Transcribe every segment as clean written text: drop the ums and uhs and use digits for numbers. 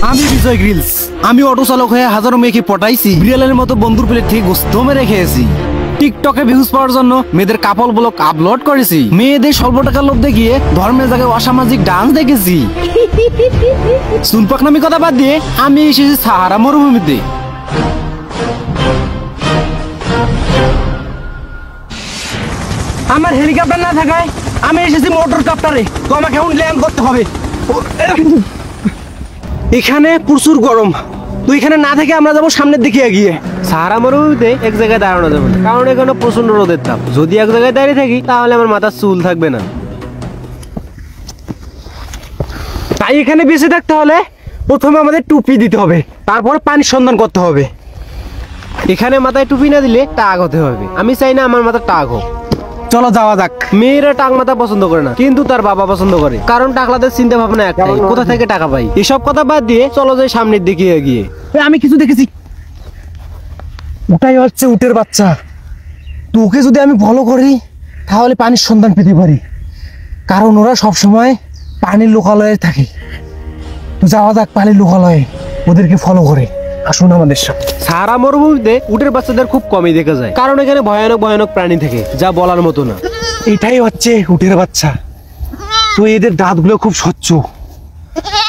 আমি বিজয় গ্রিলস। আমি অটো চালক হয়ে হাজারো মেয়েকে পটাইছি, বিড়ালের মতো বন্ধুর প্লেট থেকে গোস্ত মেরে খেয়েছি। টিকটকে ভিউজ পাওয়ার জন্য মেয়েদের কাপল ব্লগ আপলোড করেছি। মেয়েদের স্বল্প টাকার লোভ দেখিয়ে ধর্মের জায়গায় অসামাজিক ডান্স দেখেছি। সুনপাকনামি কথা বাদ দিয়ে আমি এসেছি সাহারা মরুভূমিতে। আমার হেলিকপ্টার না থাকায় আমি এসেছি মোটর কাপ্টারে, তো আমাকে এখন ল্যান্ড করতে হবে। এখানে প্রচুর গরম, তো এখানে না থেকে আমরা যাবো সামনের দিকে এগিয়ে। সাহারা মরুভূমিতে এক জায়গায় দাঁড়ানো যাবে না, কারণ এখানে প্রচন্ড রোদের তাপ। যদি এক জায়গায় দাঁড়িয়ে থাকি তাহলে আমার মাথার চুল থাকবে না। তাই এখানে বেঁচে থাকতে হলে প্রথমে আমাদের টুপি দিতে হবে, তারপরে পানির সন্ধান করতে হবে। এখানে মাথায় টুপি না দিলে টাক হতে হবে। আমি চাই না আমার মাথা টাক হোক। চলো যাওয়া যাক। মেয়েরা টাক মাথা পছন্দ করে না, কিন্তু তার বাবা পছন্দ করে, কারণ টাকলাদের চিন্তা ভাবনা একটাই, কোথা থেকে টাকা পাই। এসব কথা বাদ দিয়ে চলো যাই সামনের দিকে এগিয়ে। আমি কিছু দেখেছি, ওটাই হচ্ছে উটের বাচ্চা। তো ওকে যদি আমি ফলো করি তাহলে পানির সন্ধান পেতে পারি, কারণ ওরা সবসময় পানির লোকালয়ে থাকে। তো যাওয়া যাক পানির লোকালয়ে, ওদেরকে ফলো করে আসুন আমাদের সাথে। সাহারা মরুভূমিতে উটের বাচ্চাদের খুব কমই দেখা যায়, কারণ এখানে ভয়ানক ভয়ানক প্রাণী থাকে যা বলার মতো না। এটাই হচ্ছে উটের বাচ্চা। তো এদের দাঁতগুলো খুব স্বচ্ছ।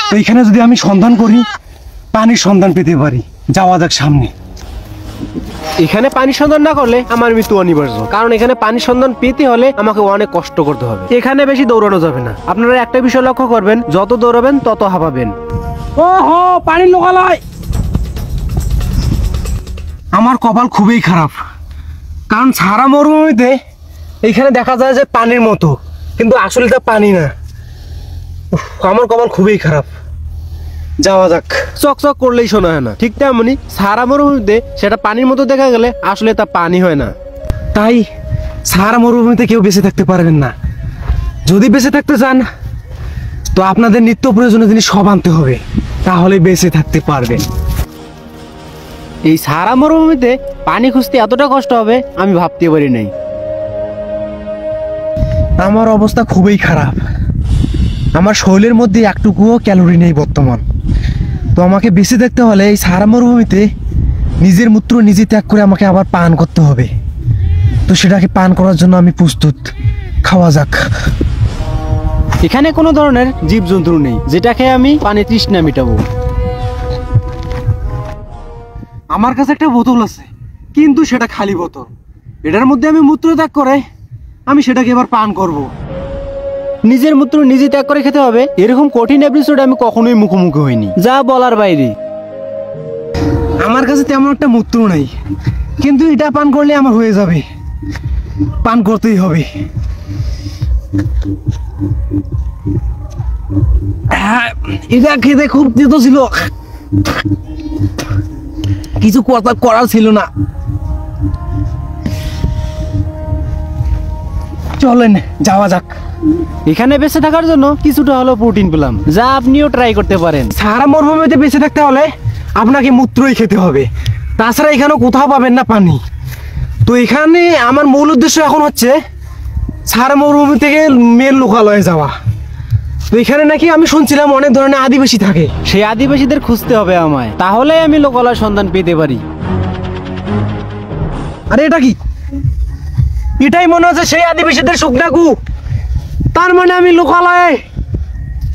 তো এখানে যদি আমি সন্ধান করি পানির সন্ধান পেতে পারি। যাওয়া যাক সামনে। এখানে পানির সন্ধান না করলে আমার মৃত্যু অনিবার্য, কারণ এখানে পানির সন্ধান পেতে হলে আমাকে অনেক কষ্ট করতে হবে। এখানে বেশি দৌড়ানো যাবে না। আপনারা একটা বিষয় লক্ষ্য করবেন, যত দৌড়াবেন তত হাঁপাবেন। ওহো, পানির লোকালয়। আমার কপাল খুবই খারাপ, কারণ সাহারা মরুভূমিতে এখানে দেখা যায় যে পানির মতো, কিন্তু আসলে তা পানি না। আমার কপাল খুবই খারাপ। যাওয়া যাক। চকচক করলেই শোনা হয় না, ঠিক তেমনি সাহারা মরুভূমিতে সেটা পানির মতো দেখা গেলে আসলে তা পানি হয় না। তাই সাহারা মরুভূমিতে কেউ বেঁচে থাকতে পারবেন না। যদি বেঁচে থাকতে চান তো আপনাদের নিত্য প্রয়োজনীয় জিনিস সব আনতে হবে, তাহলে বেঁচে থাকতে পারবেন। এই সাহারা মরুভূমিতে পানি খুঁজতে এতটা কষ্ট হবে আমি ভাবতে পারি নাই। আমার অবস্থা খুবই খারাপ। আমার শরীরের মধ্যে একটুকুও ক্যালোরি নেই বর্তমান। তো আমাকে বেঁচে থাকতে হলে এই সাহারা মরুভূমিতে নিজের মূত্র নিজে ত্যাগ করে আমাকে আবার পান করতে হবে। তো সেটাকে পান করার জন্য আমি প্রস্তুত। খাওয়া যাক। এখানে কোনো ধরনের জীবজন্তু নেই যেটাকে আমি পানি তৃষ্ণা মেটাবো। আমার কাছে একটা বোতল আছে, কিন্তু সেটা খালি বোতল। এটার মধ্যে আমি মূত্র ত্যাগ করে আমি সেটাকে এবার পান করব। নিজের মূত্র নিজে ত্যাগ করে খেতে হবে, এরকম কঠিন এপিসোড আমি কখনোই মুখোমুখি হইনি, যা বলার বাইরে। আমার কাছে তেমন একটা মূত্র নাই, কিন্তু এটা পান করলে আমার হয়ে যাবে। পান করতেই হবে। এটা খেতে খুব তেতো ছিল, কিছু কথা করার ছিল না। চলেন যাওয়া যাক। এখানে বেঁচে থাকার জন্য কিছুটা হলো প্রোটিন পেলাম, যা আপনিও ট্রাই করতে পারেন। সাহারা মরুভূমিতে বেঁচে থাকতে হলে আপনাকে মূত্রই খেতে হবে, তাছাড়া এখানে কোথাও পাবেন না পানি। তো এখানে আমার মূল উদ্দেশ্য এখন হচ্ছে সাহারা মরুভূমি থেকে মেন লোকালয়ে যাওয়া। তো এখানে নাকি আমি শুনছিলাম অনেক ধরনের আদিবাসী থাকে, সেই আদিবাসীদের খুঁজতে হবে আমায়, তাহলে আমি লোকালয় সন্ধান পেতে পারি। আরে এটা কি? এটাই মনে হচ্ছে সেই আদিবাসীদের শুকনা কূপ। তার মানে আমি লোকালয়ে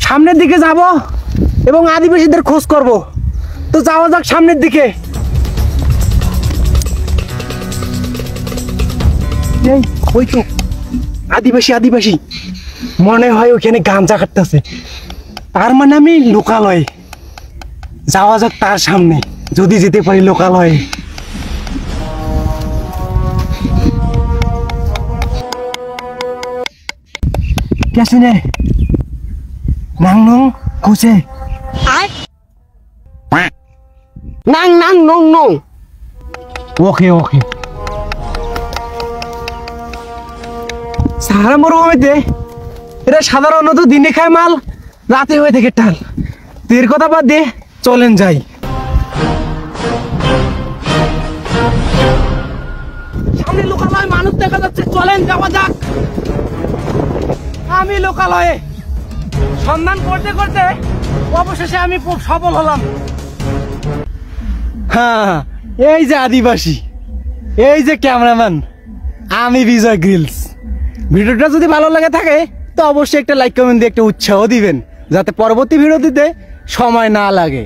সামনের দিকে যাব এবং আদিবাসীদের খোঁজ করব। তো যাওয়া যাক সামনের দিকে। ওই তো আদিবাসী, আদিবাসী মনে হয় ওখানে গাঞ্জা কাটতেছে। তার মানে আমি লোকালয়ে যাওয়া যাক তার সামনে, যদি যেতে পারি লোকালয়ে। কেসিনে নাং নং খুঁজে নাং নাং নং নং। ওকে ওকে। সাহারা মরুভূমিতে এটা সাধারণত দিনে খায় মাল, রাতে হয়ে থাকে টাল। এর কথা বাদ দিয়ে চলেন যাই। সামনে লোকালয় মানুষ দেখা যাচ্ছে, চলেন যাওয়া যাক। আমি লোকালয়ে সন্ধান করতে করতে অবশেষে আমি সফল হলাম। হ্যাঁ, এই যে আদিবাসী, এই যে ক্যামেরাম্যান, আমি বিজয় গ্রিলস। ভিডিওটা যদি ভালো লাগে থাকে তো অবশ্যই একটা লাইক কমেন্ট দিয়ে একটা উৎসাহ দিবেন, যাতে পরবর্তী ভিডিও দিতে সময় না লাগে।